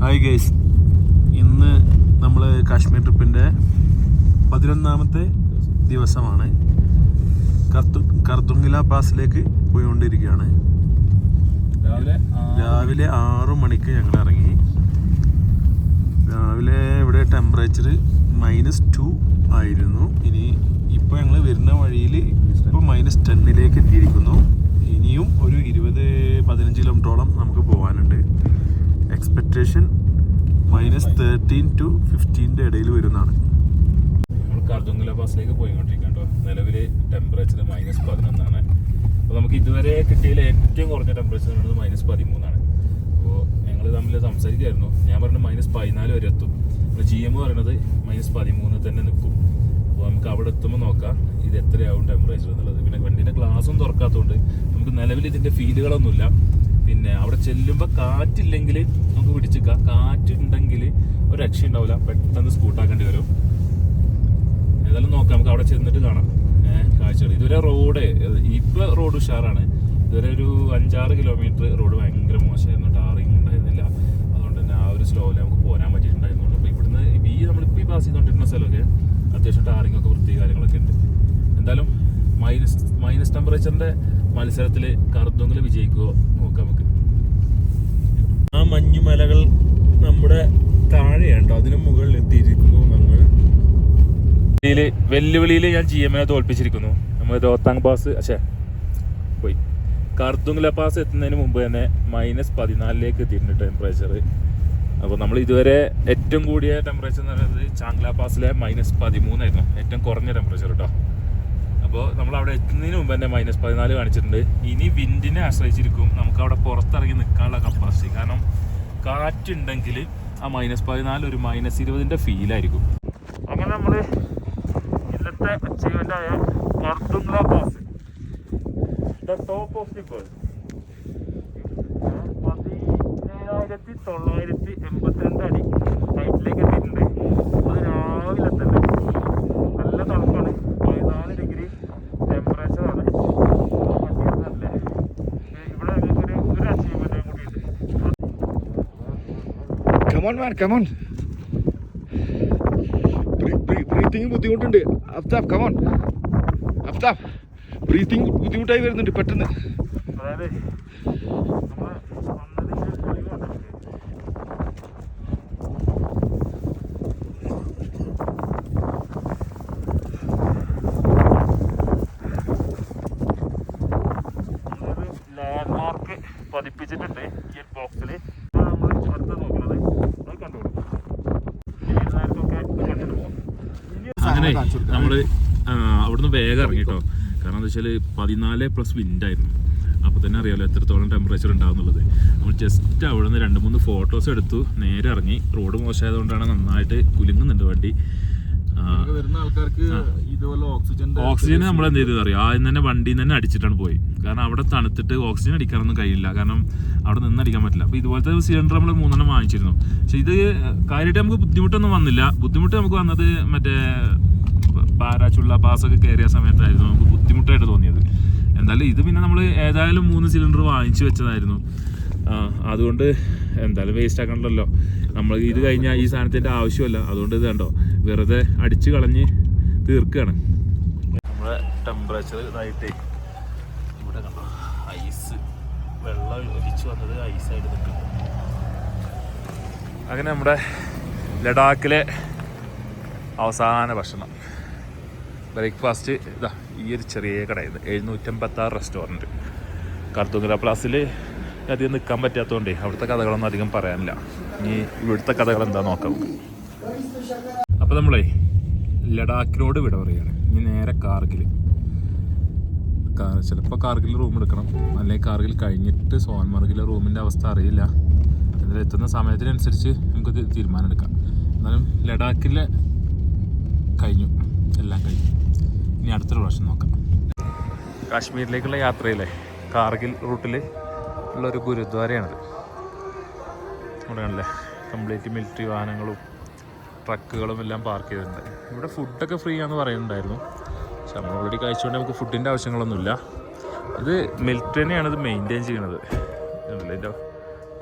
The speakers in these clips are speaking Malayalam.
ഹായ് ഗൈസ്, ഇന്ന് നമ്മൾ കാശ്മീർ ട്രിപ്പിൻ്റെ 11ാമത്തെ ദിവസമാണ്. കർദുംഗില പാസിലേക്ക് പോയിക്കൊണ്ടിരിക്കുകയാണ്. രാവിലെ 6 മണിക്ക് ഞങ്ങൾ ഇറങ്ങി. രാവിലെ ഇവിടെ ടെമ്പറേച്ചർ -2 ആയിരുന്നു. ഇപ്പോൾ ഞങ്ങൾ വരുന്ന വഴിയിൽ ഇപ്പോൾ -10 എത്തിയിരിക്കുന്നു. ഇനിയും ഒരു 20-15 കിലോമീറ്ററോളം നമുക്ക് പോകാനുണ്ട്. എക്സ്പെക്ടേഷൻ -13 to 15 ഇടയിൽ വരുന്നതാണ്. നമ്മൾ കർദുംഗില പാസിലേക്ക് പോയിക്കൊണ്ടിരിക്കട്ടോ. നിലവിൽ ടെമ്പറേച്ചർ -11 അപ്പോൾ നമുക്ക് ഇതുവരെ കിട്ടിയതിൽ ഏറ്റവും കുറഞ്ഞ ടെമ്പറേച്ചർ എന്ന് പറയുന്നത് -13. അപ്പോൾ ഞങ്ങൾ തമ്മിൽ സംസാരിക്കുമായിരുന്നു. ഞാൻ പറഞ്ഞു -14 വരെ എത്തും. GM പറയുന്നത് -13 തന്നെ നിൽക്കും. അപ്പോൾ നമുക്ക് അവിടെ എത്തുമ്പോൾ നോക്കാം ഇത് എത്രയാവും ടെമ്പറേച്ചർ എന്നുള്ളത്. പിന്നെ വണ്ടിൻ്റെ ഗ്ലാസ്സൊന്നും തുറക്കാത്തതുകൊണ്ട് നമുക്ക് നിലവിൽ ഇതിൻ്റെ ഫീലുകളൊന്നുമില്ല. പിന്നെ അവിടെ ചെല്ലുമ്പോൾ കാറ്റില്ലെങ്കിൽ നമുക്ക് പിടിച്ചിക്കാം. കാറ്റുണ്ടെങ്കിൽ ഒരു രക്ഷ ഉണ്ടാവില്ല, പെട്ടെന്ന് സ്കൂട്ടാക്കേണ്ടി വരും. ഏതായാലും നോക്കാം, നമുക്ക് അവിടെ ചെന്നിട്ട് കാണാം കാഴ്ചകൾ. ഇതുവരെ റോഡ് ഉഷാറാണ്. ഇതുവരെ ഒരു 5-6 കിലോമീറ്റർ റോഡ് ഭയങ്കര മോശമായിരുന്നു, ടാറിങ് ഉണ്ടായിരുന്നില്ല. അതുകൊണ്ട് തന്നെ ആ ഒരു സ്ലോയിൽ നമുക്ക് പോരാൻ പറ്റിയിട്ടുണ്ടായിരുന്നുള്ളൂ. അപ്പോൾ ഇവിടുന്ന് നമ്മളിപ്പോൾ ഈ പാസ് ചെയ്തുകൊണ്ടിരുന്ന സ്ഥലമൊക്കെ അത്യാവശ്യം ടാറിങ് ഒക്കെ വൃത്തി കാര്യങ്ങളൊക്കെ ഉണ്ട്. എന്തായാലും മൈനസ് ടെമ്പറേച്ചറിന്റെ മത്സരത്തിൽ കർദുംഗില വിജയിക്കുമോ നോക്കാം നമുക്ക്. ആ മഞ്ഞുമലകൾ നമ്മുടെ താഴെയുണ്ടോ, അതിന് മുകളിൽ എത്തിയിരിക്കുന്നു നമ്മൾ. വെല്ലുവിളിയിൽ ഞാൻ GM തോൽപ്പിച്ചിരിക്കുന്നു. നമ്മൾ രോത്താങ് പാസ് പോയി കർദുംഗില പാസ് എത്തുന്നതിന് മുമ്പ് തന്നെ -14 എത്തിയിട്ടുണ്ട് ടെമ്പറേച്ചർ. അപ്പോൾ നമ്മൾ ഇതുവരെ ഏറ്റവും കൂടിയ ടെമ്പറേച്ചർ എന്ന് പറയുന്നത് ചാങ്ല പാസിലെ -13 ആയിരുന്നു, ഏറ്റവും കുറഞ്ഞ ടെമ്പറേച്ചർ കേട്ടോ. അപ്പോൾ നമ്മൾ അവിടെ എത്തുന്നതിന് മുമ്പ് തന്നെ -14 കാണിച്ചിട്ടുണ്ട്. ഇനി വിൻഡിനെ ആശ്രയിച്ചിരിക്കും നമുക്ക് അവിടെ പുറത്തിറങ്ങി നിൽക്കാനുള്ള കപ്പാസിറ്റി. കാരണം കാറ്റുണ്ടെങ്കിൽ ആ -14 ഒരു -20 ഫീലായിരിക്കും. അങ്ങനെ നമ്മൾ ഇന്നത്തെ അച്ചീവ്മെൻ്റായ Khardungla pass top of the world 17,982 അടി ഹൈറ്റിലേക്ക് എത്തിയിട്ടുണ്ട്. അത് രാവിലെ തന്നെ നല്ല തണുപ്പാണ്, 14 ഡിഗ്രി ടെമ്പറേച്ചറാണ്. ഇവിടെ ഒരു അച്ചീവ്മെന്റ് കൂടിയുണ്ട്. കമോൺ ബ്രീത്തിങ് ബുദ്ധിമുട്ടുണ്ട്. അഫ്താബ് കമോൺ, അഫ്താബ് ബ്രീത്തിങ് ബുദ്ധിമുട്ടായി വരുന്നുണ്ട് പെട്ടെന്ന്. അതായത് ലാൻഡ്മാർക്ക് പതിപ്പിച്ചിട്ടുണ്ട് ഈ ബോക്സിൽ. നമ്മൾ അടുത്ത് നോക്കുന്നത് അത് കണ്ടോളൂ. അങ്ങനെ നമ്മൾ അവിടുന്ന് വേഗം ഇറങ്ങിട്ടോ. കാരണം എന്താ വെച്ചാൽ 14+ വിൻഡായിരുന്നു. അപ്പോൾ തന്നെ അറിയാമല്ലോ എത്രത്തോളം ടെമ്പറേച്ചർ ഉണ്ടാകുന്നുള്ളത്. നമ്മൾ ജസ്റ്റ് അവിടെ നിന്ന് 2-3 ഫോട്ടോസ് എടുത്തു, നേരെ ഇറങ്ങി. റോഡ് മോശമായതുകൊണ്ടാണ് നന്നായിട്ട് കുലുങ്ങുന്നുണ്ട് വണ്ടി. വരുന്ന ആൾക്കാർക്ക് ഇതുപോലെ ഓക്സിജൻ നമ്മൾ എന്ത് ചെയ്തത് അറിയാം, ആദ്യം തന്നെ വണ്ടിയിൽ നിന്ന് തന്നെ അടിച്ചിട്ടാണ് പോയി. കാരണം അവിടെ തണുത്തിട്ട് ഓക്സിജൻ അടിക്കാനൊന്നും കഴിയില്ല, കാരണം അവിടെ നിന്ന് അടിക്കാൻ പറ്റില്ല. അപ്പോൾ ഇതുപോലത്തെ സിലിണ്ടർ നമ്മൾ 3 വാങ്ങിച്ചിരുന്നു. പക്ഷെ ഇത് കാര്യമായിട്ട് നമുക്ക് ബുദ്ധിമുട്ടൊന്നും വന്നില്ല. ബുദ്ധിമുട്ട് നമുക്ക് വന്നത് മറ്റേ പാരാച്ചുള്ള പാസ്സൊക്കെ കയറിയ സമയത്തായിരുന്നു നമുക്ക് ബുദ്ധിമുട്ടായിട്ട് തോന്നിയത്. എന്തായാലും ഇത് പിന്നെ നമ്മൾ ഏതായാലും 3 സിലിണ്ടർ വാങ്ങിച്ചു വെച്ചതായിരുന്നു. അതുകൊണ്ട് എന്തായാലും വേസ്റ്റ് ആക്കണ്ടല്ലോ. നമ്മൾ ഇത് കഴിഞ്ഞാൽ ഈ സാധനത്തിൻ്റെ ആവശ്യമല്ല. അതുകൊണ്ട് ഇത് കണ്ടോ, വെറുതെ അടിച്ച് കളഞ്ഞ് തീർക്കുകയാണ്. നമ്മുടെ ടെമ്പറേച്ചർ ഇതായിട്ട് ഇവിടെ കണ്ടോ, ഐസ് വെള്ളം ഒലിച്ച് വന്നത് ഐസായിട്ട് നിൽക്കുന്നു. അങ്ങനെ നമ്മുടെ ലഡാക്കിലെ അവസാന ഭക്ഷണം ബ്രേക്ക്ഫാസ്റ്റ് ഇതാ ഈ ഒരു ചെറിയ കടയിൽ 756 റെസ്റ്റോറൻറ്റ്. കർദുംഗില പ്ലാസിൽ അധികം നിൽക്കാൻ പറ്റാത്തതുകൊണ്ടേ അവിടുത്തെ കഥകളൊന്നും അധികം പറയാനില്ല. ഇനി ഇവിടുത്തെ കഥകൾ എന്താ നോക്കാം. അപ്പോൾ നമ്മളെ ലഡാക്കിനോട് വിട പറയുകയാണ്. ഇനി നേരെ കാർഗിൽ. ചിലപ്പോൾ കാർഗിൽ റൂം എടുക്കണം, അല്ലെങ്കിൽ കാർഗിൽ കഴിഞ്ഞിട്ട് സോൻമർഗിലെ റൂമിൻ്റെ അവസ്ഥ അറിയില്ല. എന്നാൽ എത്തുന്ന സമയത്തിനനുസരിച്ച് നമുക്ക് തീരുമാനം എടുക്കാം. എന്നാലും ലഡാക്കിൽ കഴിഞ്ഞു, എല്ലാം കഴിഞ്ഞു. ഇനി അടുത്തൊരു പ്രാവശ്യം നോക്കാം. കാശ്മീരിലേക്കുള്ള യാത്രയിലെ കാർഗിൽ റൂട്ടിൽ ഉള്ളൊരു ഗുരുദ്വാരയാണിത്. അവിടെ ആണല്ലേ കംപ്ലീറ്റ് മിലിറ്ററി വാഹനങ്ങളും ട്രക്കുകളും എല്ലാം പാർക്ക് ചെയ്തിട്ടുണ്ട്. ഇവിടെ ഫുഡൊക്കെ ഫ്രീ ആണെന്ന് പറയുന്നുണ്ടായിരുന്നു. പക്ഷെ നമ്മൾ ഓൾറെഡി കഴിച്ചുകൊണ്ട് നമുക്ക് ഫുഡിൻ്റെ ആവശ്യങ്ങളൊന്നുമില്ല. ഇത് മിലിറ്ററി തന്നെയാണ് ഇത് മെയിൻറ്റെയിൻ ചെയ്യുന്നത്. ഇതിൻ്റെ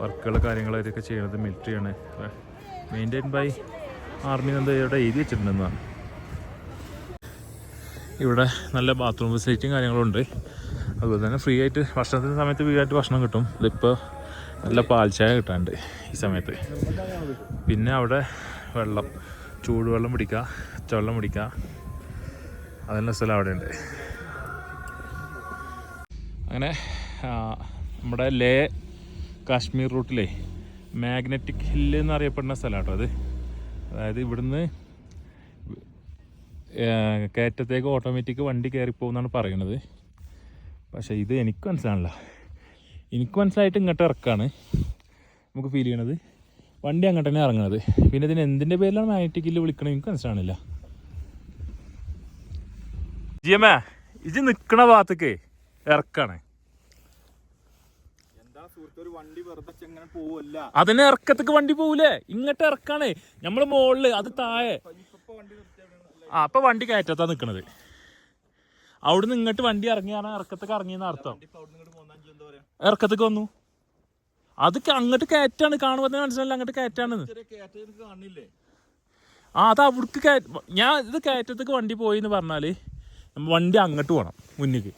വർക്കുകൾ കാര്യങ്ങളൊക്കെ ചെയ്യുന്നത് മിലിറ്ററിയാണ്. മെയിൻറ്റെയിൻ ബൈ ആർമി എന്താ ഇവിടെ എഴുതി വെച്ചിട്ടുണ്ടെന്നാണ്. ഇവിടെ നല്ല ബാത്റൂം ഫെസിലിറ്റിയും കാര്യങ്ങളുണ്ട്. അതുപോലെ തന്നെ ഫ്രീ ആയിട്ട് ഭക്ഷണത്തിൻ്റെ സമയത്ത് ഫ്രീ ആയിട്ട് ഭക്ഷണം കിട്ടും. ഇതിപ്പോൾ നല്ല പാൽച്ചായ കിട്ടാനുണ്ട് ഈ സമയത്ത്. പിന്നെ അവിടെ വെള്ളം, ചൂടുവെള്ളം പിടിക്കുക, പച്ചവെള്ളം പിടിക്കുക, അതെല്ലാം സ്ഥലം അവിടെ ഉണ്ട്. അങ്ങനെ നമ്മുടെ ലേ കാശ്മീർ റൂട്ടിലെ മാഗ്നറ്റിക് ഹില്ല് എന്നറിയപ്പെടുന്ന സ്ഥലമാണ് കേട്ടോ അത്. അതായത് ഇവിടുന്ന് കയറ്റത്തേക്ക് ഓട്ടോമാറ്റിക് വണ്ടി കയറിപ്പോകുമെന്നാണ് പറയണത്. പക്ഷേ ഇത് എനിക്ക് മനസ്സിലാണില്ല. എനിക്ക് മനസ്സിലായിട്ട് ഇങ്ങോട്ട് ഇറക്കാണ് നമുക്ക് ഫീൽ ചെയ്യണത്. വണ്ടി അങ്ങോട്ട് തന്നെ ഇറങ്ങണത്. പിന്നെ ഇതിന് എന്തിൻ്റെ പേരിലാണ് മാഗ്നറ്റിക് ഹില്ല് വിളിക്കണത് എനിക്ക് മനസ്സിലാണില്ല. ജിയമ്മേ, ഇത് നിൽക്കണ ഭാഗത്തേക്ക് ഇറക്കാണ്. അതിന് ഇറക്കത്തേക്ക് വണ്ടി പോവില്ലേ? ഇങ്ങോട്ട് ഇറക്കാണ്. നമ്മള് മുകളില് അത് താഴെ. അപ്പൊ വണ്ടി കയറ്റത്താ നിക്കണത്. അവിടുന്ന് ഇങ്ങോട്ട് വണ്ടി ഇറങ്ങിയാണ് ഇറക്കത്തേക്ക് ഇറങ്ങിയെന്ന് അർത്ഥം. ഇറക്കത്തേക്ക് വന്നു. അത് അങ്ങോട്ട് കയറ്റാണ്. കാണുമ്പോൾ മനസ്സിലല്ല അങ്ങോട്ട് കയറ്റാണ്. അത് അവിടേക്ക് ഞാൻ ഇത് കയറ്റത്തേക്ക് വണ്ടി പോയി എന്ന് പറഞ്ഞാല് വണ്ടി അങ്ങോട്ട് പോകണം മുന്നിക്ക്.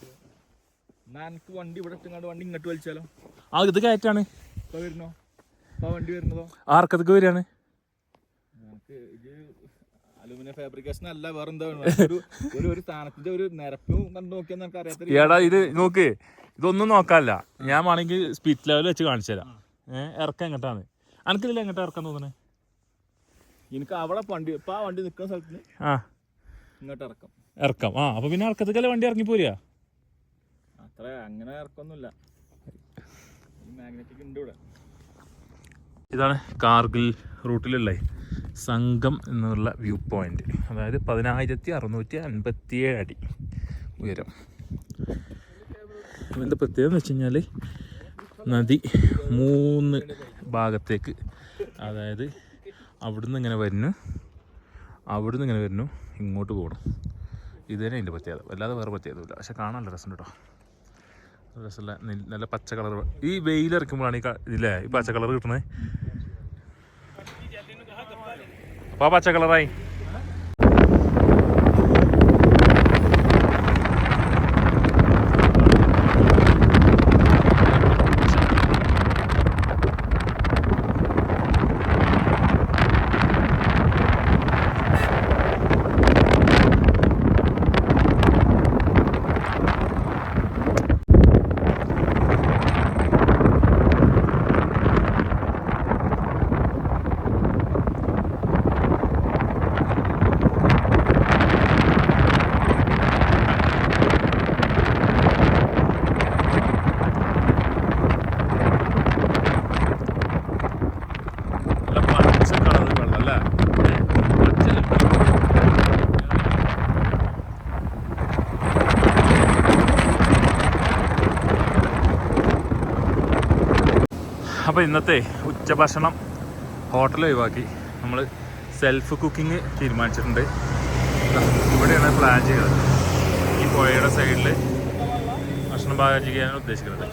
വണ്ടി ഇവിടെ വണ്ടി ഇങ്ങോട്ട് വലിച്ചാലോ? ഇത് കയറ്റാണ്. വണ്ടി വരുന്നതോ ആർക്കത്തേക്ക് വരികയാണ്. അലൂമിനിയം ഫാബ്രിക്കേഷൻ അല്ല, വേറെ എന്താ ഒരു സ്ഥാനത്തിന്റെ ഒരു നിരപ്പും കണ്ടു നോക്കിയാൽ നമുക്ക് അറിയാത്ത. ഏടാ ഇത് നോക്ക്, ഇതൊന്നും നോക്കാല്ല. ഞാൻ വേണമെങ്കിൽ സ്പീഡ് ലെവൽ വെച്ച് കാണിച്ചു തരാം. ഇറക്കം എങ്ങോട്ടാണ്? എനിക്കിതിൽ എങ്ങോട്ടാ ഇറക്കാൻ തോന്നണേ? എനിക്ക് അവിടെ വണ്ടി ഇപ്പൊ ആ വണ്ടി നിൽക്കുന്ന സ്ഥലത്തിന് ഇങ്ങോട്ട് ഇറക്കാം. അപ്പൊ പിന്നെ ഇറക്കത്തേക്കല്ലേ വണ്ടി ഇറങ്ങി പോരുക. അത്ര അങ്ങനെ ഇറക്കൊന്നുമില്ല. മാഗ്നറ്റിക് ഉണ്ട് ഇവിടെ. ഇതാണ് കാർഗിൽ റൂട്ടിലുള്ള സംഗം എന്നുള്ള വ്യൂ പോയിന്റ്. അതായത് 10,657 അടി ഉയരം. ഇതിൻ്റെ പ്രത്യേകത എന്ന് വെച്ച് കഴിഞ്ഞാൽ നദി 3 ഭാഗത്തേക്ക്, അതായത് അവിടുന്ന് ഇങ്ങനെ വരുന്നു, അവിടുന്ന് ഇങ്ങനെ വരുന്നു, ഇങ്ങോട്ട് പോകണം. ഇത് തന്നെ അതിൻ്റെ പ്രത്യേകത. അല്ലാതെ വേറെ പ്രത്യേകതയില്ല. പക്ഷെ കാണാൻ നല്ല രസമുണ്ട് കേട്ടോ. രസമുള്ള നല്ല പച്ച കളർ. ഈ വെയിലിറക്കുമ്പോഴാണ് ഇതില്ലേ ഈ പച്ച കളർ കിട്ടുന്നത്. അപ്പോൾ ആ പച്ച കളറായി. അപ്പോൾ ഇന്നത്തെ ഉച്ചഭക്ഷണം ഹോട്ടൽ ഒഴിവാക്കി നമ്മൾ സെൽഫ് കുക്കിംഗ് തീരുമാനിച്ചിട്ടുണ്ട്. ഇവിടെയാണ് പ്ലാൻ ചെയ്യുന്നത്. ഈ പുഴയുടെ സൈഡിൽ ഭക്ഷണം പാകം ചെയ്യാനാണ് ഉദ്ദേശിക്കുന്നത്.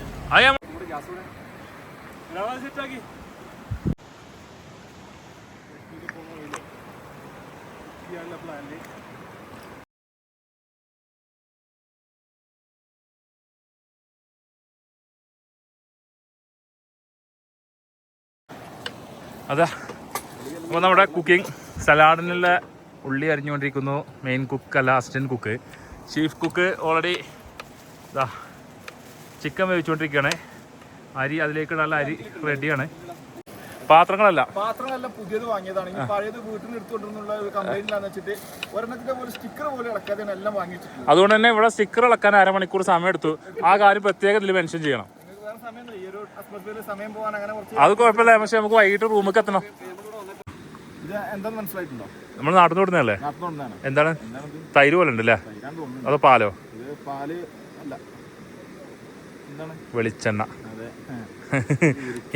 അതാ അപ്പോൾ നമ്മുടെ കുക്കിംഗ് സലാഡിനുള്ള ഉള്ളി അരിഞ്ഞുകൊണ്ടിരിക്കുന്നു. മെയിൻ കുക്ക് അല്ല, assistant cook. Chief cook already ഇതാ ചിക്കൻ വേവിച്ചുകൊണ്ടിരിക്കുകയാണ്. അരി അതിലേക്കിടാനുള്ള അരി റെഡിയാണ്. പാത്രങ്ങളല്ല പുതിയത് വാങ്ങിയതാണ്. പഴയത് വീട്ടിൽ നിന്ന് എടുത്തുകൊണ്ടിരുന്നുള്ള ഒരു കംപ്ലൈന്റിലാന്ന് വെച്ചിട്ട് ഒരെണ്ണത്തിന്റെ പോലെ സ്റ്റിക്കർ പോലെ ഇളക്കാതെ എല്ലാം വാങ്ങിച്ചിട്ടുണ്ട്. അതുകൊണ്ട് തന്നെ ഇവിടെ സ്റ്റിക്കർ ഇളക്കാൻ അരമണിക്കൂർ സമയം എടുത്തു. ആ കാര്യം പ്രത്യേകം ഇതിൽ മെൻഷൻ ചെയ്യണം. അത് കുഴപ്പമില്ല, പക്ഷെ നമുക്ക് വൈകിട്ട് റൂമിൽ എത്തണം. എന്താന്ന് മനസ്സിലായിട്ടുണ്ടോ? നമ്മൾ നാട്ടിൽ നിന്ന് വിടുന്നതല്ലേ? എന്താണ് തൈര് പോലെ ഉണ്ടല്ലേ? അതോ പാലോ? പാല് അല്ല, വെളിച്ചെണ്ണ.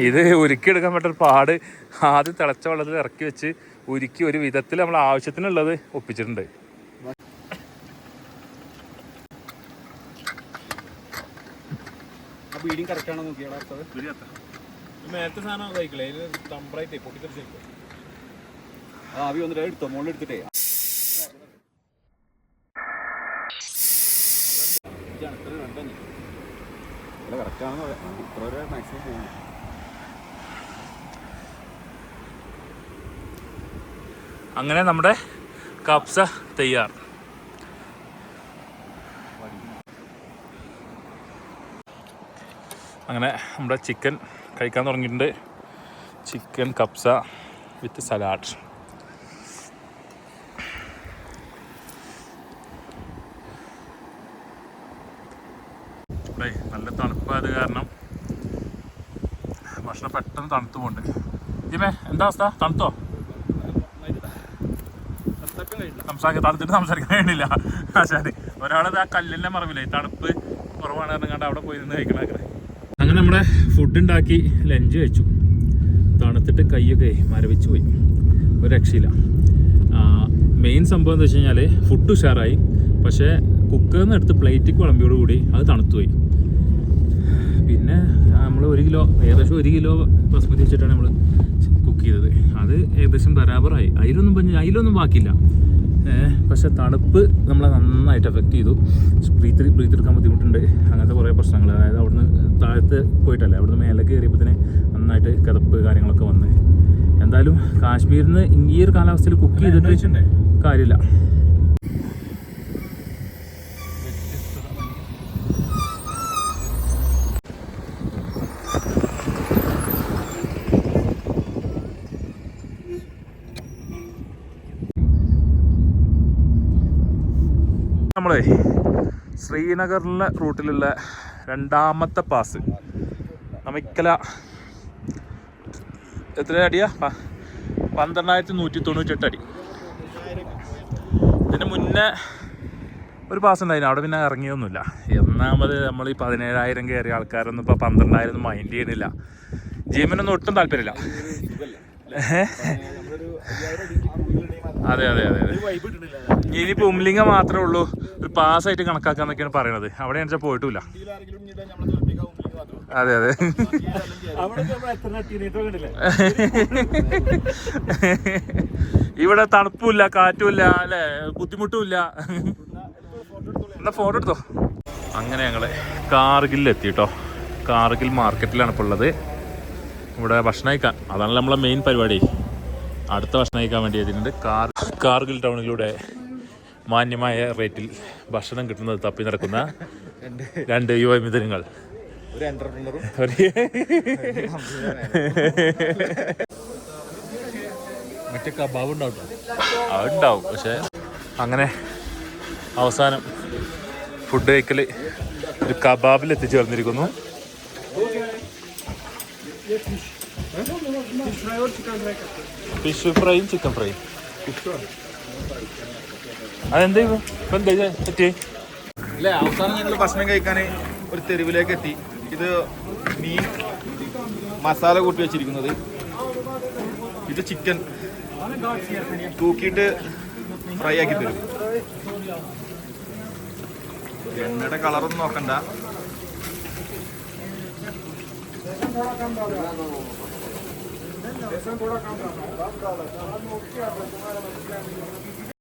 ഇത് ഉരുക്കിയെടുക്കാൻ പറ്റുന്ന പാട്. ആദ്യം തിളച്ച വെള്ളത്തിൽ ഇറക്കി വെച്ച് ഉരുക്കി ഒരു വിധത്തിൽ നമ്മൾ ആവശ്യത്തിനുള്ളത് ഒപ്പിച്ചിട്ടുണ്ട്. നേരത്തെ സാധനം കഴിക്കില്ലേ അതിന് തമ്പ്രായിട്ടേ പൊട്ടിത്തെറിച്ചിരിക്കും. ആവി വന്നിട്ട് എടുത്തോ മുകളിൽ എടുത്തിട്ടേ കറക്റ്റാണെന്ന് പറയാം. ഇത്ര വരെ മാക്സിമം പോകും. അങ്ങനെ നമ്മുടെ കപ്സ തയ്യാർ. അങ്ങനെ നമ്മുടെ ചിക്കൻ കഴിക്കാൻ തുടങ്ങിയിട്ടുണ്ട്. ചിക്കൻ കപ്സ വിത്ത് സലാഡ്. നല്ല തണുപ്പായത് കാരണം ഭക്ഷണം പെട്ടെന്ന് തണുത്തു പോകുന്നുണ്ട്. ജിമേ എന്താ അവസ്ഥ? തണുത്തോ? തണുത്തിട്ട് സംസാരിക്കാൻ കഴിയണില്ല. ആ ശരി, ഒരാളത് ആ കല്ലിൻ്റെ മറവില്ലേ തണുപ്പ് കുറവാണ് പറഞ്ഞാണ്ട് അവിടെ പോയി നിന്ന് കഴിക്കണേ. അങ്ങനെ നമ്മുടെ ഫുഡ് ഉണ്ടാക്കി ലഞ്ച് കഴിച്ചു. തണുത്തിട്ട് കൈയൊക്കെ മരവിച്ച് പോയി, ഒരു രക്ഷയില്ല. മെയിൻ സംഭവം എന്താ വെച്ച് കഴിഞ്ഞാൽ ഫുഡ് ഉഷാറായി, പക്ഷേ കുക്കറിൽ നിന്ന് എടുത്ത് പ്ലേറ്റിക്ക് വിളമ്പിയോടുകൂടി അത് തണുത്തുപോയി. പിന്നെ നമ്മൾ ഏകദേശം 1 കിലോ ബസ്മതി വെച്ചിട്ടാണ് നമ്മൾ കുക്ക് ചെയ്തത്. അത് ഏകദേശം ബരാബറായി, അതിലൊന്നും ബാക്കിയില്ല. പക്ഷെ തണുപ്പ് നമ്മളെ നന്നായിട്ട് എഫക്റ്റ് ചെയ്തു. ബ്രീത്ത് എടുക്കാൻ ബുദ്ധിമുട്ടുണ്ട്, അങ്ങനത്തെ കുറേ പ്രശ്നങ്ങൾ. അതായത് അവിടുന്ന് താഴത്ത് പോയിട്ടല്ലേ, അവിടുന്ന് മേലെ കയറിയപ്പോൾ തന്നെ നന്നായിട്ട് കിതപ്പ് കാര്യങ്ങളൊക്കെ വന്ന്. എന്തായാലും കാശ്മീരിൽ നിന്ന് ഈ ഒരു കാലാവസ്ഥയിൽ കുക്ക് ചെയ്തിട്ട് കാര്യമില്ല. നമ്മളെ ശ്രീനഗറിലെ റൂട്ടിലുള്ള 2ാമത്തെ പാസ് നമിക്കല എത്ര അടിയാ? 12,198 അടി. ഇതിന് മുന്നേ ഒരു പാസ് ഉണ്ടായിരുന്നു, അവിടെ പിന്നെ ഇറങ്ങിയൊന്നുമില്ല. ഒന്നാമത് നമ്മൾ ഈ 17,000 കയറിയ ആൾക്കാരൊന്നും ഇപ്പോൾ 12,000 മൈൻഡ് ചെയ്യണില്ല. ജീവനൊന്നും ഒട്ടും താല്പര്യമില്ല. അതെ അതെ അതെ അതെ. ഇനിയിപ്പോൾ ഉംലിംഗ മാത്രമേ ഉള്ളൂ ഒരു പാസ്സായിട്ട് കണക്കാക്കാന്നൊക്കെയാണ് പറയണത്. അവിടെ ഞാൻ പോയിട്ടില്ല. അതെ അതെ. ഇവിടെ തണുപ്പില്ല, കാറ്റുമില്ല, അല്ലേ, ബുദ്ധിമുട്ടുമില്ല. എന്നാ ഫോട്ടോ എടുത്തോ. അങ്ങനെ ഞങ്ങള് കാർഗിലെത്തി കേട്ടോ. കാർഗിൽ മാർക്കറ്റിലാണ് ഇപ്പോൾ ഉള്ളത്. ഇവിടെ ഭക്ഷണം കഴിക്കാൻ, അതാണല്ലോ നമ്മളെ മെയിൻ പരിപാടി. അടുത്ത ഭക്ഷണം കഴിക്കാൻ വേണ്ടി എത്തിയിട്ടുണ്ട്. കാർഗിൽ ടൗണിലൂടെ മാന്യമായ റേറ്റിൽ ഭക്ഷണം കിട്ടുന്നത് തപ്പി നടക്കുന്ന 2 യുവമിഥുനങ്ങൾ. മറ്റേ കബാബ് ഉണ്ടാവും, അതുണ്ടാവും. പക്ഷെ അങ്ങനെ അവസാനം ഫുഡ് കഴിക്കൽ ഒരു കബാബിൽ എത്തിച്ചേർന്നിരിക്കുന്നു. ഫിഷ് ഫ്രൈയും ചിക്കൻ ഫ്രൈയും. അതെന്താ ഇപ്പം എന്താ പറ്റിയേ? അല്ലേ, അവസാനം ഞങ്ങൾ ഭക്ഷണം കഴിക്കാൻ ഒരു തെരുവിലേക്ക് എത്തി. ഇത് മീൻ മസാല കൂട്ടി വെച്ചിരിക്കുന്നത്, ഇത് ചിക്കൻ തൂക്കിയിട്ട് ഫ്രൈ ആക്കി തരും. എണ്ണയുടെ കളറൊന്നും നോക്കണ്ട.